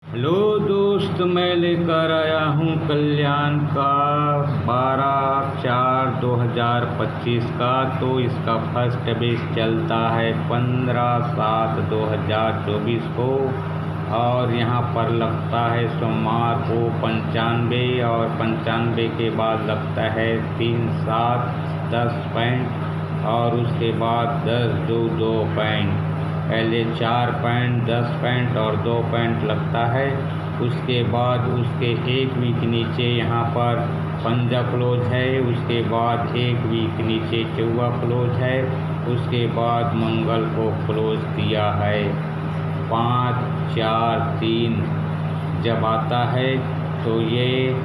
Hello दोस्त, मैं लेकर आया हूँ कल्याण का 12/4/2025 का। तो इसका फर्स्ट बेस चलता है 15/7/2024 को, और यहाँ पर लगता है सोमवार को 95, और 95 के बाद लगता है 3/7/10 और उसके बाद 10/2/2 पहले 4 10 और 2 लगता है। उसके बाद उसके एक वीक नीचे यहाँ पर पंजा क्लोज है, उसके बाद एक वीक नीचे चौवा क्लोज है, उसके बाद मंगल को क्लोज दिया है 5/4/3 जब आता है। तो ये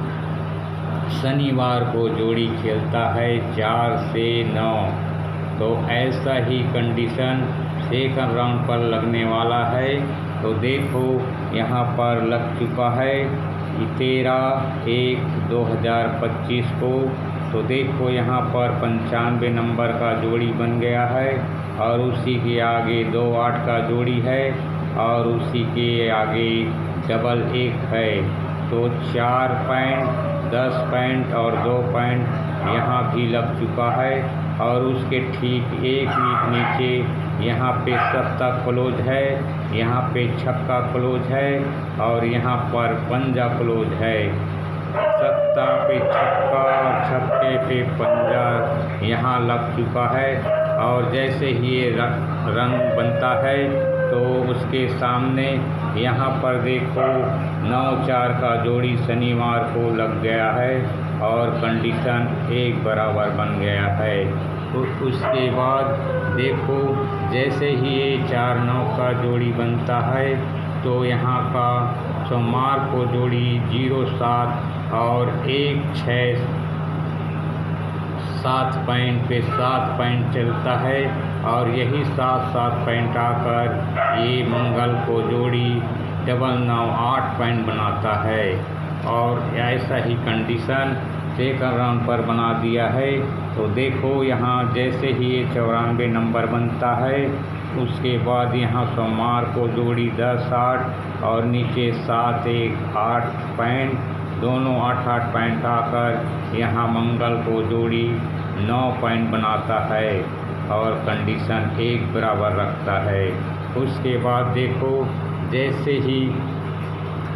शनिवार को जोड़ी खेलता है 4 से 9। तो ऐसा ही कंडीशन सेकंड राउंड पर लगने वाला है। तो देखो यहाँ पर लग चुका है 13/1/2025 को। तो देखो यहाँ पर 95 नंबर का जोड़ी बन गया है, और उसी के आगे 2/8 का जोड़ी है, और उसी के आगे डबल 1 है। तो 4 10 और 2 यहाँ भी लग चुका है, और उसके ठीक एक वीक नीचे यहाँ पे सत्ता क्लोज है, यहाँ पे छक्का क्लोज है, और यहाँ पर पंजा क्लोज है। सत्ता पे छक्का और छक्के पे पंजा यहाँ लग चुका है। और जैसे ही ये रंग बनता है तो उसके सामने यहाँ पर देखो 9/4 का जोड़ी शनिवार को लग गया है, और कंडीशन एक बराबर बन गया है। तो उसके बाद देखो जैसे ही ये 4/9 का जोड़ी बनता है, तो यहाँ का सोमवार को जोड़ी 0/7 और 1/6/7 पे 7 चलता है, और यही 7/7 आकर ये मंगल को जोड़ी 9/9/8 बनाता है। और ऐसा ही कंडीशन सेकंड राउंड पर बना दिया है। तो देखो यहाँ जैसे ही ये 94 नंबर बनता है, उसके बाद यहाँ सोमवार को जोड़ी 10/8 और नीचे 7/1/8 दोनों 8/8 आकर यहाँ मंगल को जोड़ी 9 बनाता है, और कंडीशन एक बराबर रखता है। उसके बाद देखो जैसे ही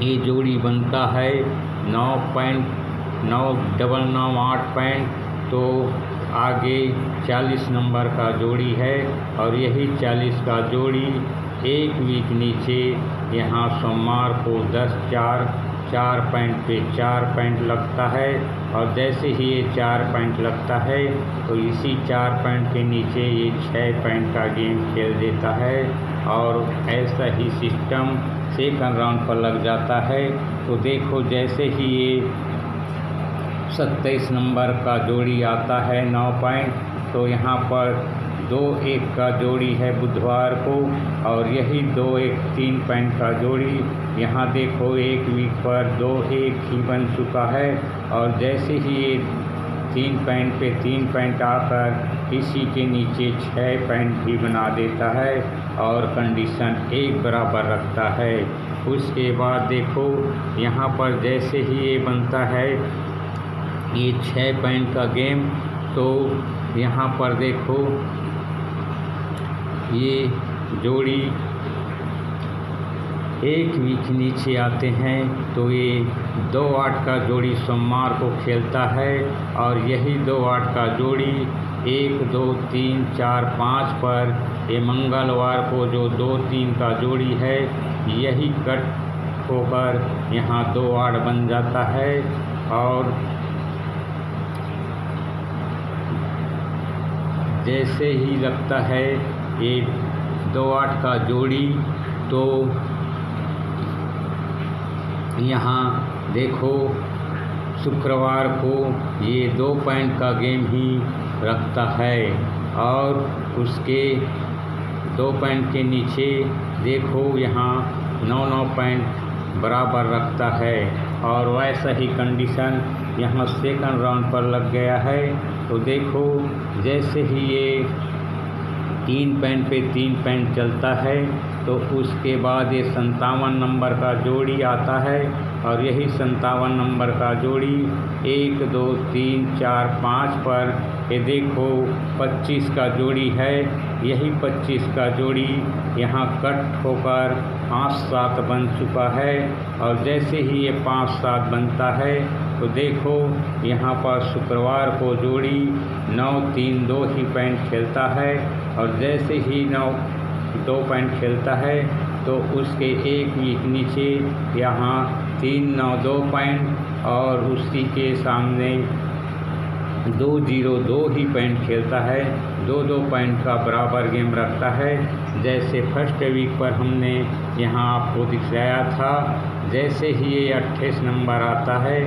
ये जोड़ी बनता है 9/9/8, तो आगे 40 नंबर का जोड़ी है, और यही 40 का जोड़ी एक वीक नीचे यहाँ सोमवार को 10/4 पे 4 लगता है। और जैसे ही ये 4 लगता है, तो इसी 4 के नीचे ये 6 का गेम खेल देता है, और ऐसा ही सिस्टम सेकंड राउंड पर लग जाता है। तो देखो जैसे ही ये 27 नंबर का जोड़ी आता है 9, तो यहाँ पर 2/1 का जोड़ी है बुधवार को, और यही 2/1/3 का जोड़ी यहाँ देखो एक वीक पर 2/1 ही बन चुका है। और जैसे ही ये 3 पे 3 आकर इसी के नीचे 6 भी बना देता है, और कंडीशन एक बराबर रखता है। उसके बाद देखो यहाँ पर जैसे ही ये बनता है ये 6 का गेम, तो यहाँ पर देखो ये जोड़ी एक वीक नीचे आते हैं, तो ये 2/8 का जोड़ी सोमवार को खेलता है, और यही 2/8 का जोड़ी 1 2 3 4 5 पर ये मंगलवार को जो 2-3 का जोड़ी है, यही कट होकर यहाँ 2/8 बन जाता है। और जैसे ही लगता है ये 2/8 का जोड़ी, तो यहाँ देखो शुक्रवार को ये 2 का गेम ही रखता है, और उसके 2 के नीचे देखो यहाँ 9 बराबर रखता है। और वैसा ही कंडीशन यहाँ सेकंड राउंड पर लग गया है। तो देखो जैसे ही ये 3 पैन पे 3 पैन चलता है तो उसके बाद ये 57 नंबर का जोड़ी आता है और यही 57 नंबर का जोड़ी 1 2 3 4 5 पर ये देखो 25 का जोड़ी है। यही 25 का जोड़ी यहाँ कट होकर 5 7 बन चुका है और जैसे ही ये 5 7 बनता है तो देखो यहाँ पर शुक्रवार को जोड़ी 9 3 2 ही पैन खेलता है और जैसे ही 9 2 पैन खेलता है तो उसके एक वीक नीचे यहाँ 3 9 2 पैन और उसी के सामने 2 0 2 ही पैन खेलता है। 2 2 पैन का बराबर गेम रखता है। जैसे फर्स्ट वीक पर हमने यहाँ आपको दिखाया था, जैसे ही ये 28 नंबर आता है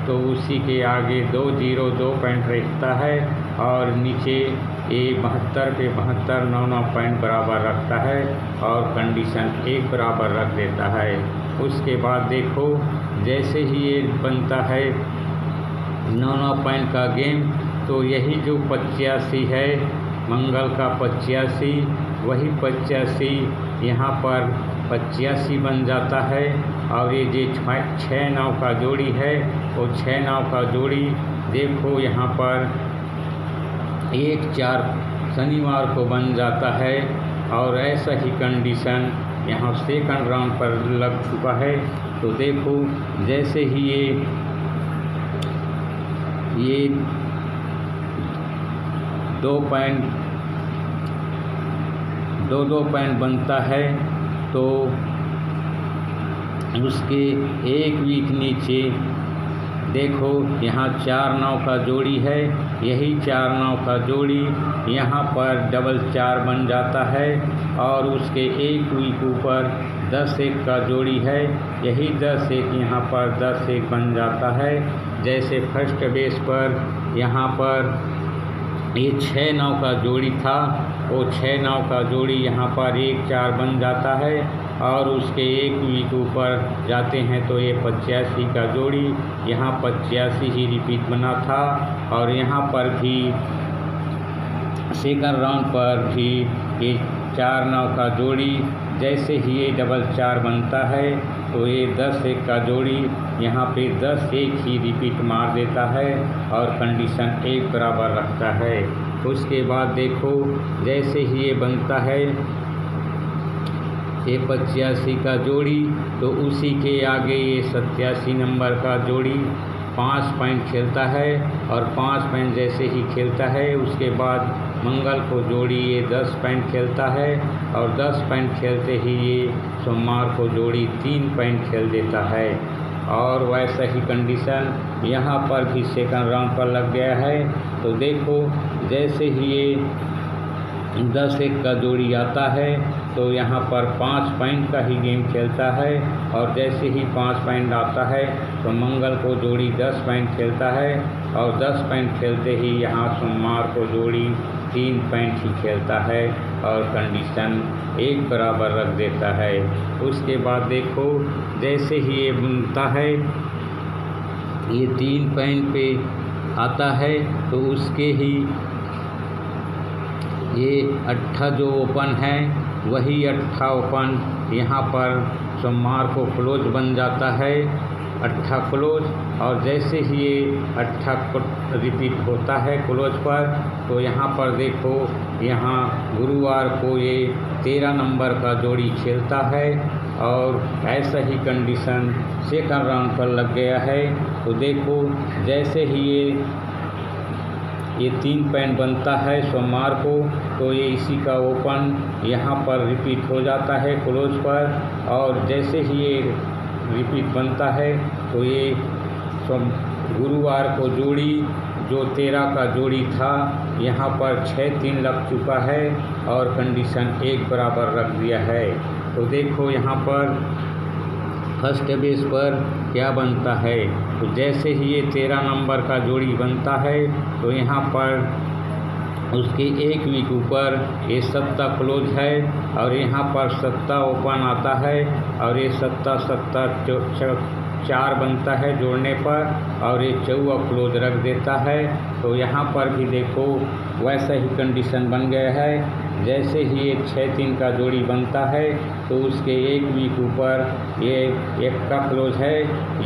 तो उसी के आगे 2 0 2 पॉइंट रखता है और नीचे ये 72 पे 72 9 9 पॉइंट बराबर रखता है और कंडीशन 1 बराबर रख देता है। उसके बाद देखो जैसे ही ये बनता है 9 9 पॉइंट का गेम तो यही जो 85 है मंगल का 85 वही 85 यहाँ पर 85 बन जाता है और ये जो 6 9 का जोड़ी है वो 6 9 का जोड़ी देखो यहाँ पर 1 4 शनिवार को बन जाता है और ऐसा ही कंडीशन यहाँ सेकंड राउंड पर लग चुका है। तो देखो जैसे ही ये 2 पॉइंट बनता है तो उसके एक वीक नीचे देखो यहाँ 4 9 का जोड़ी है। यही 4 9 का जोड़ी यहाँ पर डबल 4 बन जाता है और उसके एक वीक ऊपर 10 1 का जोड़ी है। यही 10 1 यहाँ पर 10 1 बन जाता है। जैसे फर्स्ट बेस पर यहाँ पर ये 6 9 का जोड़ी था वो 6 9 का जोड़ी यहाँ पर 1 4 बन जाता है और उसके एक वीक ऊपर जाते हैं तो ये 85 का जोड़ी यहाँ 85 ही रिपीट बना था और यहाँ पर भी सेकंड राउंड पर भी ये 4 9 का जोड़ी जैसे ही ये डबल 4 बनता है तो ये 10 1 का जोड़ी यहाँ पे 10 1 ही रिपीट मार देता है और कंडीशन 1 बराबर रखता है। उसके बाद देखो जैसे ही ये बनता है ये 85 का जोड़ी तो उसी के आगे ये 87 नंबर का जोड़ी 5 पॉइंट खेलता है और 5 पॉइंट जैसे ही खेलता है उसके बाद मंगल को जोड़ी ये 10 पॉइंट खेलता है और 10 पॉइंट खेलते ही ये सोमवार को जोड़ी 3 पॉइंट खेल देता है। और वैसा ही कंडीशन यहाँ पर भी सेकंड राउंड पर लग गया है। तो देखो जैसे ही ये 10 1 का जोड़ी आता है तो यहाँ पर 5 पॉइंट का ही गेम खेलता है और जैसे ही 5 पॉइंट आता है तो मंगल को जोड़ी 10 पॉइंट खेलता है और 10 पॉइंट खेलते ही यहाँ सोमवार को जोड़ी 3 पॉइंट ही खेलता है और कंडीशन 1 बराबर रख देता है। उसके बाद देखो जैसे ही ये बनता है ये 3 पॉइंट पे आता है तो उसके ही ये 8 जो ओपन है वही 8 ओपन यहाँ पर सोमवार को क्लोज बन जाता है 8 क्लोज और जैसे ही ये 8 रिपीट होता है क्लोज पर तो यहाँ पर देखो यहाँ गुरुवार को ये 13 नंबर का जोड़ी खेलता है और ऐसा ही कंडीशन सेकंड राउंड पर लग गया है। तो देखो जैसे ही ये 3 पॉइंट बनता है सोमवार को तो ये इसी का ओपन यहाँ पर रिपीट हो जाता है क्लोज पर और जैसे ही ये रिपीट बनता है तो ये गुरुवार को जोड़ी जो 13 का जोड़ी था यहाँ पर 6 3 लग चुका है और कंडीशन 1 बराबर रख दिया है। तो देखो यहाँ पर फर्स्ट बेस पर क्या बनता है तो जैसे ही ये 13 नंबर का जोड़ी बनता है तो यहाँ पर उसके एक वीक ऊपर ये 7 क्लोज है और यहाँ पर 7 ओपन आता है और ये 7 4 बनता है जोड़ने पर और ये 14 क्लोज रख देता है। तो यहाँ पर भी देखो वैसा ही कंडीशन बन गया है। जैसे ही ये 6-3 का जोड़ी बनता है तो उसके एक वीक ऊपर ये एक्का क्लोज है,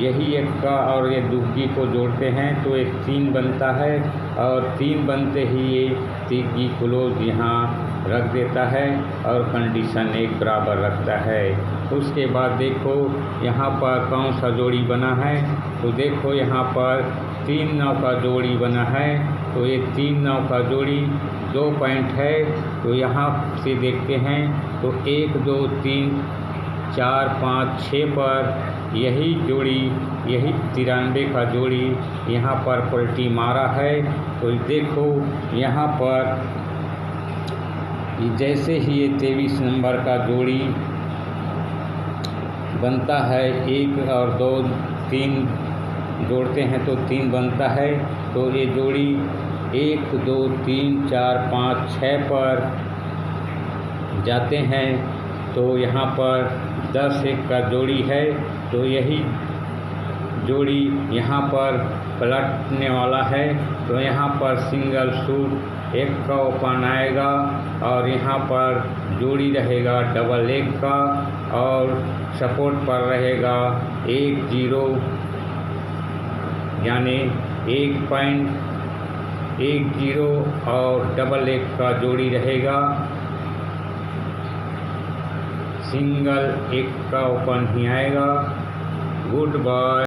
यही एक्का और ये दुग्गी को जोड़ते हैं तो एक 3 बनता है और 3 बनते ही ये तिग्गी क्लोज यहाँ रख देता है और कंडीशन एक बराबर रखता है। उसके बाद देखो यहाँ पर कौन सा जोड़ी बना है, तो देखो यहाँ पर 3 9 का जोड़ी बना है, तो ये 3 9 का जोड़ी 2 पॉइंट है, तो यहाँ से देखते हैं तो 1 2 3 4 5 6 पर यही जोड़ी, यही 93 का जोड़ी यहाँ पर पलटी मारा है। तो देखो यहाँ पर जैसे ही ये 23 नंबर का जोड़ी बनता है, 1 और 2 3 जोड़ते हैं तो 3 बनता है, तो ये जोड़ी 1 2 3 4 5 6 पर जाते हैं, तो यहाँ पर 10 1 का जोड़ी है, तो यही जोड़ी यहाँ पर पलटने वाला है। तो यहाँ पर सिंगल सूट 1 का ओपन आएगा और यहाँ पर जोड़ी रहेगा डबल 1 का और सपोर्ट पर रहेगा 1 0 यानी 1 पॉइंट 1 0 और डबल 1 का जोड़ी रहेगा। सिंगल 1 का ओपन ही आएगा। Good bye.